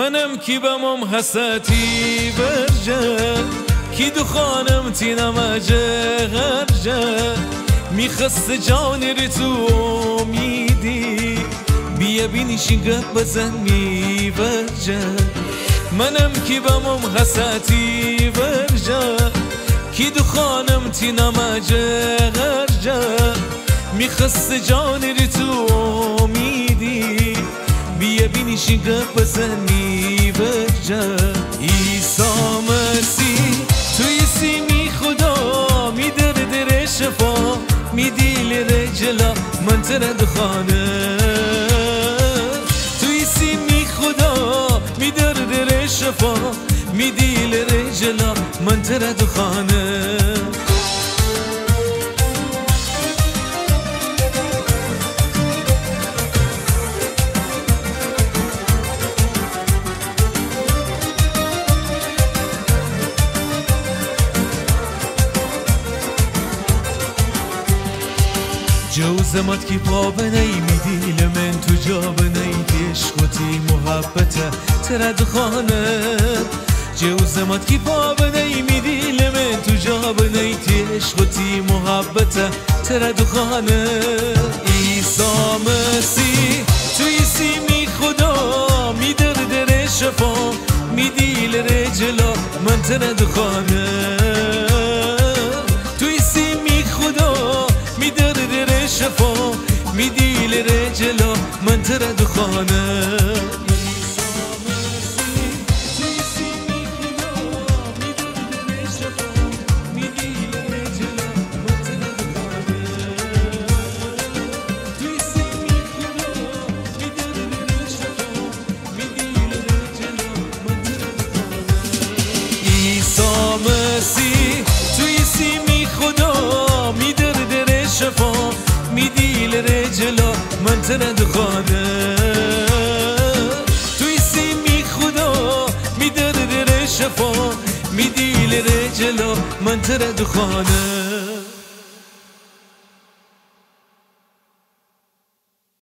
منم کی بمم حساتی برجه کی دخانم تینم اجه غرجه میخست جان ری تو امیدی بیا بینی شنگه بزن میورجه منم کی بمم حساتی برجه کی دخانم تینم اجه غرجه میخست جان ری تو امیدی بیا بینی شنگه بزن میورجه عیسی مسیح توی سیمی خدا میدر در شفا میدیل رجلا من ترد خانه توی سیمی خدا میدر در شفا میدیل رجلا من ترد خانه جوزمت کی پا بنی میدیل من تو جا بنی عشقتی محبته ترد خانه جوزمت کی پا بنی میدیل من تو جا بنی عشقتی محبته ترد خانه عیسی مسیح توی سیمی خدا میدر در شفا میدیل رجلا من ترد خانه توی سیمی خدا میدر در شفا میدیل رجلا من ترد خانه توی سیمی خدا میدر در شفا میدیل رجلا من ترد خانه توی سیمی خدا میدر در شفا میدیل رجلا من ترد خانه